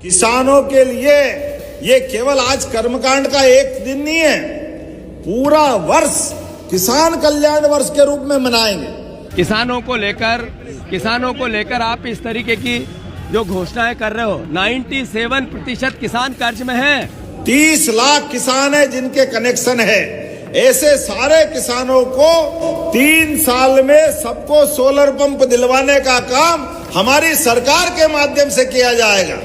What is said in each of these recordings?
किसानों के लिए ये केवल आज कर्मकांड का एक दिन नहीं है, पूरा वर्ष किसान कल्याण वर्ष के रूप में मनाएंगे। किसानों को लेकर आप इस तरीके की जो घोषणाएं कर रहे हो, 97% किसान कर्ज में हैं। 30 लाख किसान है जिनके कनेक्शन है। ऐसे सारे किसानों को 3 साल में सबको सोलर पंप दिलवाने का काम हमारी सरकार के माध्यम से किया जाएगा।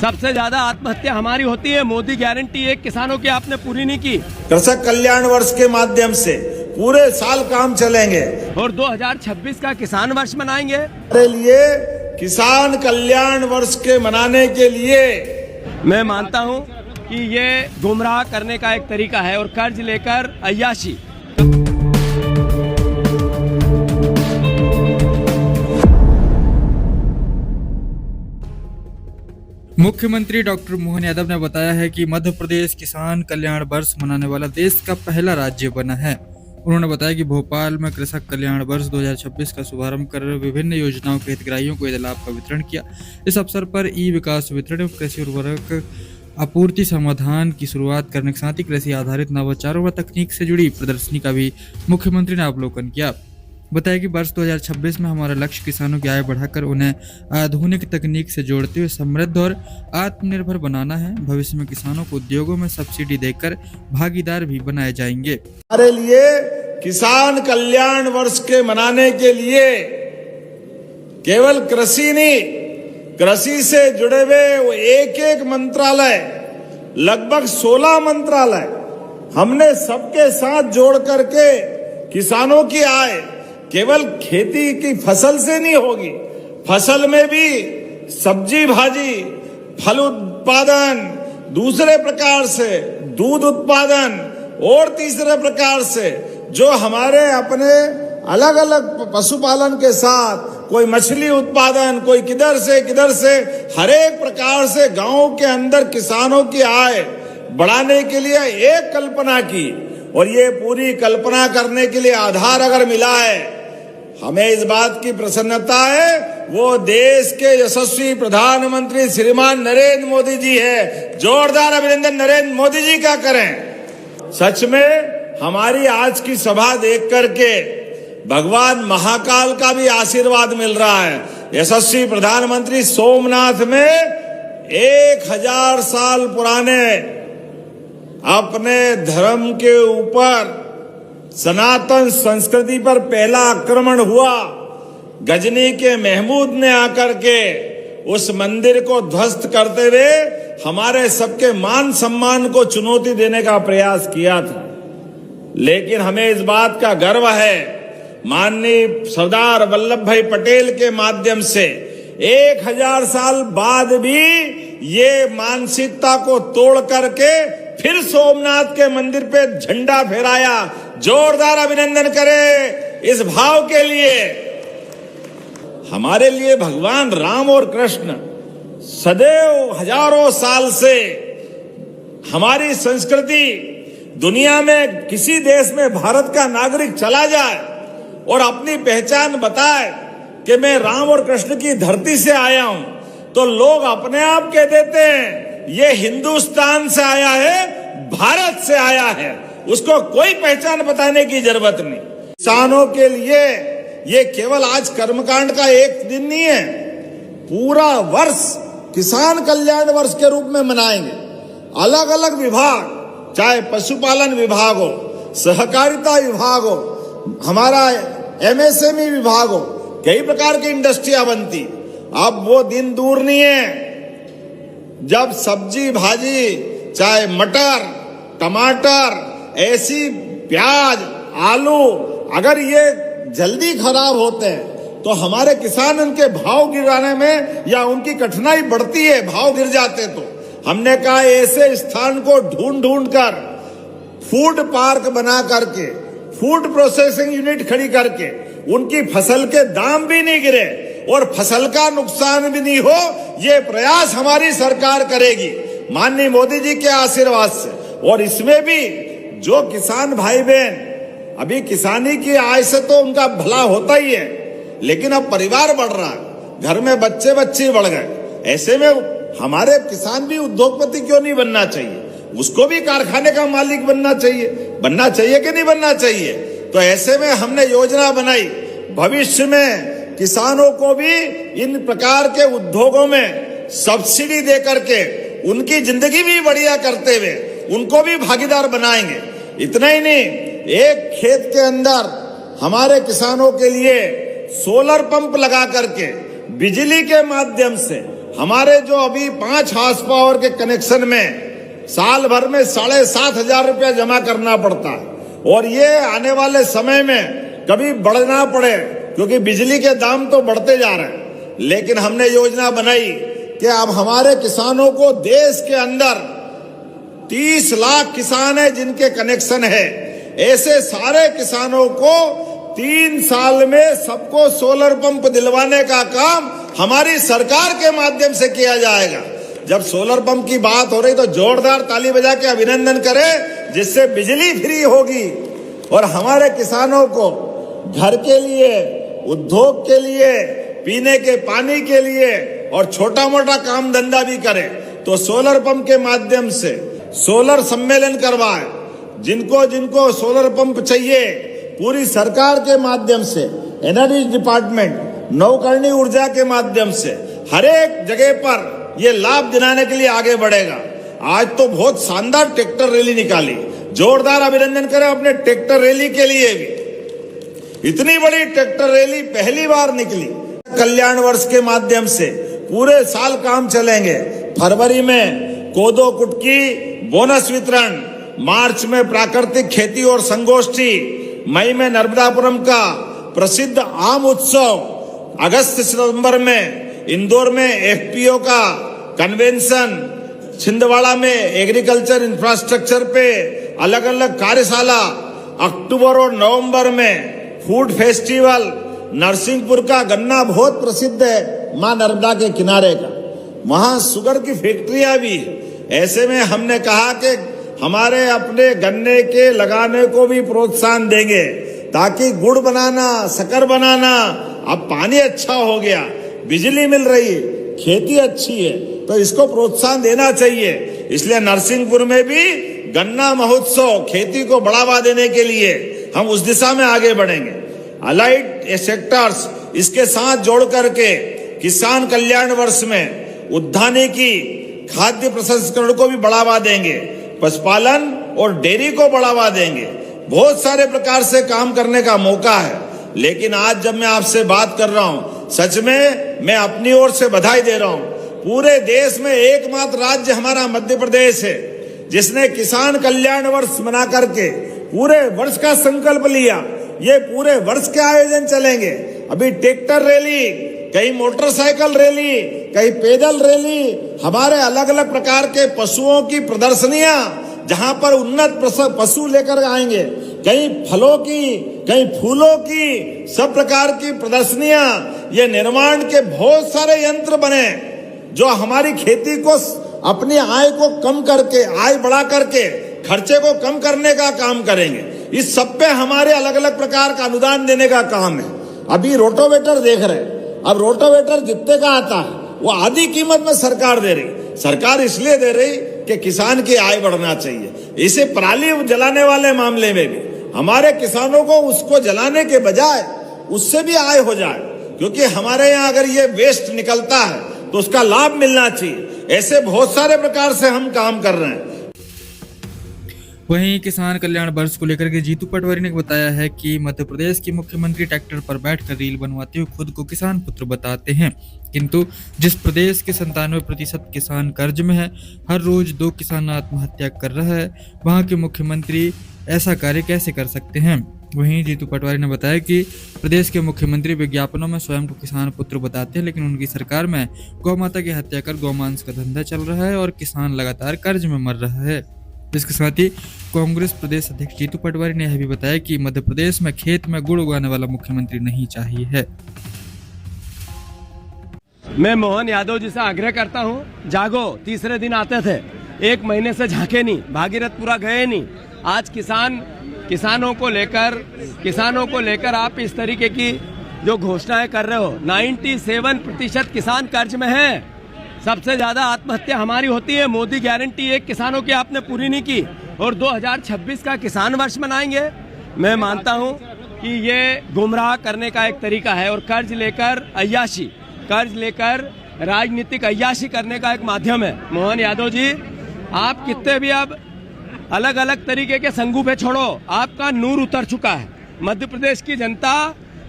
सबसे ज्यादा आत्महत्या हमारी होती है। मोदी गारंटी एक किसानों की आपने पूरी नहीं की। कृषक कल्याण वर्ष के माध्यम से पूरे साल काम चलेंगे और 2026 का किसान वर्ष मनाएंगे। हमारे लिए किसान कल्याण वर्ष के मनाने के लिए मैं मानता हूं कि ये गुमराह करने का एक तरीका है और कर्ज लेकर अय्याशी। मुख्यमंत्री डॉक्टर मोहन यादव ने बताया है कि मध्य प्रदेश किसान कल्याण वर्ष मनाने वाला देश का पहला राज्य बना है। उन्होंने बताया कि भोपाल में कृषक कल्याण वर्ष 2026 का शुभारंभ कर विभिन्न योजनाओं के हितग्राहियों को लाभ का वितरण किया। इस अवसर पर ई विकास वितरण एवं कृषि उर्वरक आपूर्ति समाधान की शुरुआत करने के साथ ही कृषि आधारित नवाचारों व तकनीक से जुड़ी प्रदर्शनी का भी मुख्यमंत्री ने अवलोकन किया। बताया कि वर्ष 2026 में हमारा लक्ष्य किसानों की आय बढ़ाकर उन्हें आधुनिक तकनीक से जोड़ते हुए समृद्ध और आत्मनिर्भर बनाना है। भविष्य में किसानों को उद्योगों में सब्सिडी देकर भागीदार भी बनाए जाएंगे। हमारे लिए किसान कल्याण वर्ष के मनाने के लिए केवल कृषि नहीं, कृषि से जुड़े हुए वो एक मंत्रालय, लगभग 16 मंत्रालय हमने सबके साथ जोड़ करके किसानों की आय केवल खेती की फसल से नहीं होगी, फसल में भी सब्जी भाजी, फल उत्पादन, दूसरे प्रकार से दूध उत्पादन और तीसरे प्रकार से जो हमारे अपने अलग अलग पशुपालन के साथ कोई मछली उत्पादन, कोई किधर से हर एक प्रकार से गांव के अंदर किसानों की आय बढ़ाने के लिए एक कल्पना की। और ये पूरी कल्पना करने के लिए आधार अगर मिला है, हमें इस बात की प्रसन्नता है, वो देश के यशस्वी प्रधानमंत्री श्रीमान नरेंद्र मोदी जी है। जोरदार अभिनंदन नरेंद्र मोदी जी का करें। सच में हमारी आज की सभा देख करके भगवान महाकाल का भी आशीर्वाद मिल रहा है। यशस्वी प्रधानमंत्री सोमनाथ में 1000 साल पुराने अपने धर्म के ऊपर सनातन संस्कृति पर पहला आक्रमण हुआ। गजनी के महमूद ने आकर के उस मंदिर को ध्वस्त करते हुए हमारे सबके मान सम्मान को चुनौती देने का प्रयास किया था। लेकिन हमें इस बात का गर्व है, माननीय सरदार वल्लभ भाई पटेल के माध्यम से 1000 साल बाद भी ये मानसिकता को तोड़ करके फिर सोमनाथ के मंदिर पे झंडा फहराया। जोरदार अभिनंदन करें इस भाव के लिए। हमारे लिए भगवान राम और कृष्ण सदैव हजारों साल से हमारी संस्कृति दुनिया में किसी देश में भारत का नागरिक चला जाए और अपनी पहचान बताए कि मैं राम और कृष्ण की धरती से आया हूं, तो लोग अपने आप कह देते हैं ये हिंदुस्तान से आया है, भारत से आया है, उसको कोई पहचान बताने की जरूरत नहीं। किसानों के लिए ये केवल आज कर्मकांड का एक दिन नहीं है, पूरा वर्ष किसान कल्याण वर्ष के रूप में मनाएंगे। अलग अलग विभाग, चाहे पशुपालन विभाग हो, सहकारिता विभाग हो, हमारा MSME विभाग हो, कई प्रकार की इंडस्ट्रियां बनती। अब वो दिन दूर नहीं है जब सब्जी भाजी, चाहे मटर, टमाटर, ऐसी प्याज, आलू अगर ये जल्दी खराब होते हैं तो हमारे किसान उनके भाव गिराने में या उनकी कठिनाई बढ़ती है, भाव गिर जाते। तो हमने कहा ऐसे स्थान को ढूंढ कर फूड पार्क बना करके, फूड प्रोसेसिंग यूनिट खड़ी करके उनकी फसल के दाम भी नहीं गिरे और फसल का नुकसान भी नहीं हो, ये प्रयास हमारी सरकार करेगी माननीय मोदी जी के आशीर्वाद से। और इसमें भी जो किसान भाई बहन, अभी किसानी की आय से तो उनका भला होता ही है, लेकिन अब परिवार बढ़ रहा है, घर में बच्चे बढ़ गए, ऐसे में हमारे किसान भी उद्योगपति क्यों नहीं बनना चाहिए? उसको भी कारखाने का मालिक बनना चाहिए कि नहीं बनना चाहिए? तो ऐसे में हमने योजना बनाई, भविष्य में किसानों को भी इन प्रकार के उद्योगों में सब्सिडी दे करके उनकी जिंदगी भी बढ़िया करते हुए उनको भी भागीदार बनाएंगे। इतना ही नहीं, एक खेत के अंदर हमारे किसानों के लिए सोलर पंप लगा करके बिजली के माध्यम से हमारे जो अभी 5 हार्स पावर के कनेक्शन में साल भर में 7,500 रुपया जमा करना पड़ता है, और ये आने वाले समय में कभी बढ़ना पड़े, क्योंकि बिजली के दाम तो बढ़ते जा रहे हैं। लेकिन हमने योजना बनाई कि अब हमारे किसानों को देश के अंदर 30 लाख किसान है जिनके कनेक्शन है, ऐसे सारे किसानों को 3 साल में सबको सोलर पंप दिलवाने का काम हमारी सरकार के माध्यम से किया जाएगा। जब सोलर पंप की बात हो रही तो जोरदार ताली बजा के अभिनंदन करें, जिससे बिजली फ्री होगी और हमारे किसानों को घर के लिए, उद्योग के लिए, पीने के पानी के लिए और छोटा मोटा काम धंधा भी करें। तो सोलर पंप के माध्यम से सोलर सम्मेलन करवाए, जिनको जिनको सोलर पंप चाहिए पूरी सरकार के माध्यम से, एनर्जी डिपार्टमेंट, नवकरणीय ऊर्जा के माध्यम से हर एक जगह पर ये लाभ दिलाने के लिए आगे बढ़ेगा। आज तो बहुत शानदार ट्रैक्टर रैली निकाली, जोरदार अभिनंदन करें अपने ट्रैक्टर रैली के लिए भी। इतनी बड़ी ट्रैक्टर रैली पहली बार निकली। कल्याण वर्ष के माध्यम से पूरे साल काम चलेंगे। फरवरी में कोदो कुटकी बोनस वितरण, मार्च में प्राकृतिक खेती और संगोष्ठी, मई में नर्मदापुरम का प्रसिद्ध आम उत्सव, अगस्त सितंबर में इंदौर में एफपीओ का कन्वेंशन, छिंदवाड़ा में एग्रीकल्चर इंफ्रास्ट्रक्चर पे अलग अलग कार्यशाला, अक्टूबर और नवंबर में फूड फेस्टिवल। नरसिंहपुर का गन्ना बहुत प्रसिद्ध है मां नर्मदा के किनारे का, वहां शुगर की फैक्ट्रियां भी। ऐसे में हमने कहा कि हमारे अपने गन्ने के लगाने को भी प्रोत्साहन देंगे, ताकि गुड़ बनाना, शक्कर बनाना, अब पानी अच्छा हो गया, बिजली मिल रही है, खेती अच्छी है, तो इसको प्रोत्साहन देना चाहिए। इसलिए नरसिंहपुर में भी गन्ना महोत्सव, खेती को बढ़ावा देने के लिए हम उस दिशा में आगे बढ़ेंगे। अलाइड सेक्टर्स इसके साथ जोड़ करके किसान कल्याण वर्ष में उद्यानिकी की खाद्य प्रसंस्करण को भी बढ़ावा देंगे, पशुपालन और डेयरी को बढ़ावा देंगे। बहुत सारे प्रकार से काम करने का मौका है। लेकिन आज जब मैं आपसे बात कर रहा हूं, सच में मैं अपनी ओर से बधाई दे रहा हूं। पूरे देश में एकमात्र राज्य हमारा मध्य प्रदेश है जिसने किसान कल्याण वर्ष मना करके पूरे वर्ष का संकल्प लिया। ये पूरे वर्ष के आयोजन चलेंगे। अभी ट्रैक्टर रैली, कहीं मोटरसाइकिल रैली, कहीं पैदल रैली, हमारे अलग अलग प्रकार के पशुओं की प्रदर्शनियां, जहां पर उन्नत पशु लेकर आएंगे, कहीं फलों की, कहीं फूलों की, सब प्रकार की प्रदर्शनियां। ये निर्माण के बहुत सारे यंत्र बने जो हमारी खेती को, अपनी आय को कम करके, आय बढ़ा करके खर्चे को कम करने का काम करेंगे। इस सब पे हमारे अलग अलग प्रकार का अनुदान देने का काम है। अभी रोटोवेटर देख रहे हैं, अब रोटोवेटर जितने का आता है वो आधी कीमत में सरकार दे रही। सरकार इसलिए दे रही कि किसान की आय बढ़ना चाहिए। इसे पराली जलाने वाले मामले में भी हमारे किसानों को उसको जलाने के बजाय उससे भी आय हो जाए, क्योंकि हमारे यहाँ अगर ये वेस्ट निकलता है तो उसका लाभ मिलना चाहिए। ऐसे बहुत सारे प्रकार से हम काम कर रहे हैं। वहीं किसान कल्याण वर्ष को लेकर के जीतू पटवारी ने बताया है कि मध्य प्रदेश के मुख्यमंत्री ट्रैक्टर पर बैठकर रील बनवाते हुए खुद को किसान पुत्र बताते हैं, किंतु जिस प्रदेश के 97% किसान कर्ज में है, हर रोज 2 किसान आत्महत्या कर रहा है, वहां के मुख्यमंत्री ऐसा कार्य कैसे कर सकते हैं। वहीं जीतू पटवारी ने बताया कि प्रदेश के मुख्यमंत्री विज्ञापनों में स्वयं को किसान पुत्र बताते हैं, लेकिन उनकी सरकार में गौ माता की हत्या कर गौमांस का धंधा चल रहा है और किसान लगातार कर्ज में मर रहा है। इसके साथ ही कांग्रेस प्रदेश अध्यक्ष जीतू पटवारी ने यह भी बताया कि मध्य प्रदेश में खेत में गुड़ उगाने वाला मुख्यमंत्री नहीं चाहिए है। मैं मोहन यादव जी से आग्रह करता हूं, जागो। तीसरे दिन आते थे, 1 महीने से झांके नहीं, भागीरथपुरा गए नहीं। आज किसानों को लेकर आप इस तरीके की जो घोषणाएं कर रहे हो, 97% किसान कर्ज में है। सबसे ज्यादा आत्महत्या हमारी होती है। मोदी गारंटी एक किसानों की आपने पूरी नहीं की और 2026 का किसान वर्ष मनाएंगे। मैं मानता हूं कि ये गुमराह करने का एक तरीका है और कर्ज लेकर राजनीतिक अय्याशी करने का एक माध्यम है। मोहन यादव जी, आप कितने भी अब अलग अलग तरीके के संगूफे छोड़ो, आपका नूर उतर चुका है। मध्य प्रदेश की जनता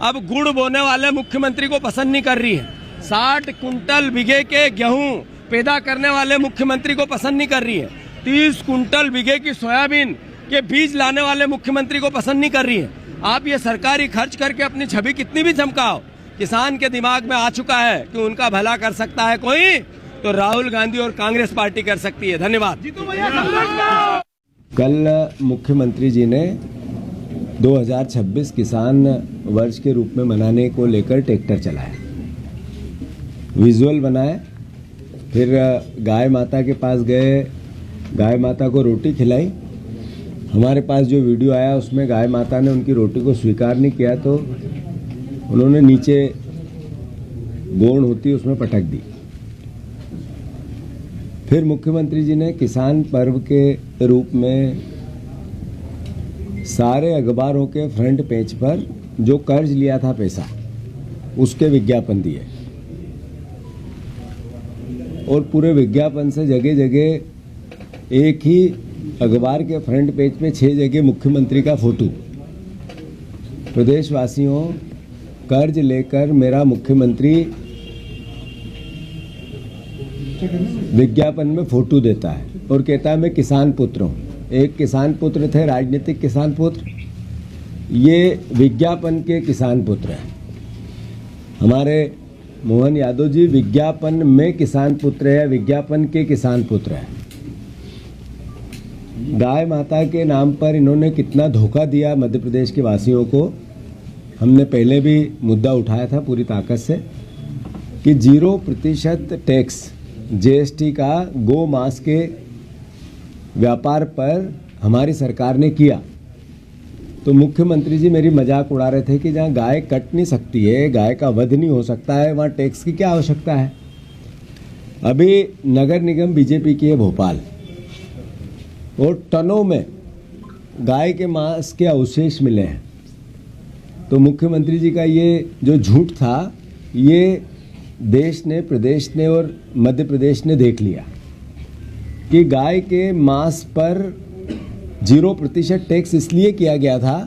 अब गुड़ बोने वाले मुख्यमंत्री को पसंद नहीं कर रही है। 60 कुंटल बीघे के गेहूं पैदा करने वाले मुख्यमंत्री को पसंद नहीं कर रही है। 30 कुंटल बीघे की सोयाबीन के बीज लाने वाले मुख्यमंत्री को पसंद नहीं कर रही है। आप ये सरकारी खर्च करके अपनी छवि कितनी भी चमकाओ, किसान के दिमाग में आ चुका है कि उनका भला कर सकता है कोई तो राहुल गांधी और कांग्रेस पार्टी कर सकती है। धन्यवाद। कल मुख्यमंत्री जी ने 2026 किसान वर्ष के रूप में मनाने को लेकर ट्रैक्टर चलाया, विजुअल बनाए, फिर गाय माता के पास गए, गाय माता को रोटी खिलाई। हमारे पास जो वीडियो आया उसमें गाय माता ने उनकी रोटी को स्वीकार नहीं किया तो उन्होंने नीचे गोंड होती उसमें पटक दी। फिर मुख्यमंत्री जी ने किसान पर्व के रूप में सारे अखबारों के फ्रंट पेज पर जो कर्ज लिया था पैसा उसके विज्ञापन दिए और पूरे विज्ञापन से जगह जगह एक ही अखबार के फ्रंट पेज पे 6 जगह मुख्यमंत्री का फोटो। प्रदेशवासियों, कर्ज लेकर मेरा मुख्यमंत्री विज्ञापन में फोटो देता है और कहता है मैं किसान पुत्र हूँ। एक किसान पुत्र थे, राजनीतिक किसान पुत्र, ये विज्ञापन के किसान पुत्र हैं। हमारे मोहन यादव जी विज्ञापन में किसान पुत्र है, विज्ञापन के किसान पुत्र है। गाय माता के नाम पर इन्होंने कितना धोखा दिया मध्य प्रदेश के वासियों को। हमने पहले भी मुद्दा उठाया था पूरी ताकत से कि 0% टैक्स जीएसटी का गौ मांस के व्यापार पर हमारी सरकार ने किया। तो मुख्यमंत्री जी मेरी मजाक उड़ा रहे थे कि जहाँ गाय कट नहीं सकती है, गाय का वध नहीं हो सकता है, वहाँ टैक्स की क्या आवश्यकता है। अभी नगर निगम बीजेपी की है भोपाल और टनों में गाय के मांस के अवशेष मिले हैं। तो मुख्यमंत्री जी का ये जो झूठ था ये देश ने, प्रदेश ने और मध्य प्रदेश ने देख लिया कि गाय के मांस पर 0% टैक्स इसलिए किया गया था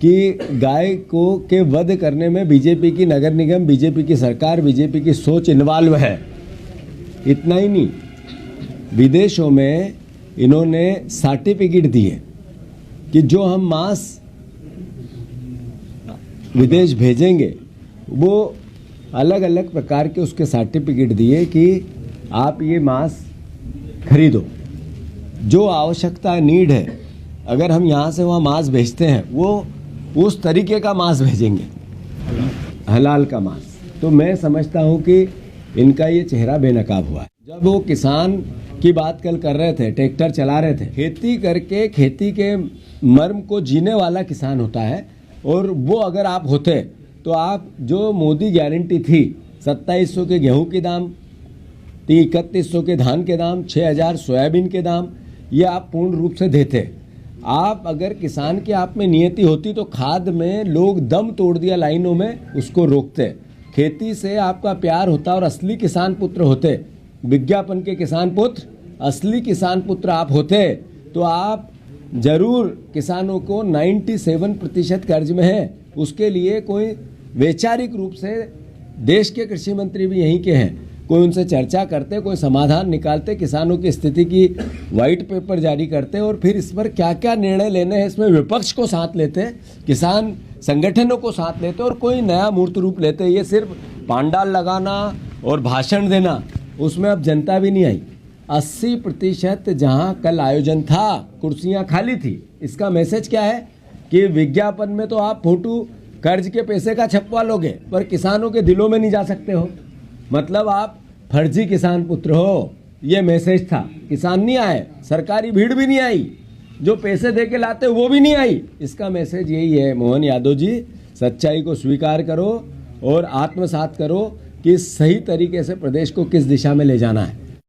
कि गाय को के वध करने में बीजेपी की नगर निगम, बीजेपी की सरकार, बीजेपी की सोच इन्वॉल्व है। इतना ही नहीं, विदेशों में इन्होंने सर्टिफिकेट दिए कि जो हम मांस विदेश भेजेंगे वो अलग अलग प्रकार के उसके सर्टिफिकेट दिए कि आप ये मांस खरीदो, जो आवश्यकता नीड है। अगर हम यहाँ से वहाँ मांस भेजते हैं वो उस तरीके का मांस भेजेंगे, हलाल का मांस। तो मैं समझता हूँ कि इनका ये चेहरा बेनकाब हुआ है। जब वो किसान की बात कल कर रहे थे, ट्रैक्टर चला रहे थे, खेती करके खेती के मर्म को जीने वाला किसान होता है। और वो अगर आप होते तो आप जो मोदी गारंटी थी 2700 के गेहूं के दाम, 3100 के धान के दाम, 6000 सोयाबीन के दाम, ये आप पूर्ण रूप से देते। आप अगर किसान की आप में नियति होती तो खाद में लोग दम तोड़ दिया लाइनों में उसको रोकते। खेती से आपका प्यार होता और असली किसान पुत्र होते, विज्ञापन के किसान पुत्र, असली किसान पुत्र आप होते तो आप जरूर किसानों को 97% कर्ज में है। उसके लिए कोई वैचारिक रूप से देश के कृषि मंत्री भी यहीं के हैं, कोई उनसे चर्चा करते, कोई समाधान निकालते, किसानों की स्थिति की वाइट पेपर जारी करते और फिर इस पर क्या क्या निर्णय लेने हैं इसमें विपक्ष को साथ लेते, किसान संगठनों को साथ लेते और कोई नया मूर्त रूप लेते। ये सिर्फ पांडाल लगाना और भाषण देना, उसमें अब जनता भी नहीं आई। 80% जहां कल आयोजन था कुर्सियां खाली थी। इसका मैसेज क्या है कि विज्ञापन में तो आप फोटो कर्ज के पैसे का छपवा लोगे पर किसानों के दिलों में नहीं जा सकते हो, मतलब आप फर्जी किसान पुत्र हो। ये मैसेज था। किसान नहीं आए, सरकारी भीड़ भी नहीं आई, जो पैसे दे के लाते वो भी नहीं आई। इसका मैसेज यही है मोहन यादव जी, सच्चाई को स्वीकार करो और आत्मसात करो कि सही तरीके से प्रदेश को किस दिशा में ले जाना है।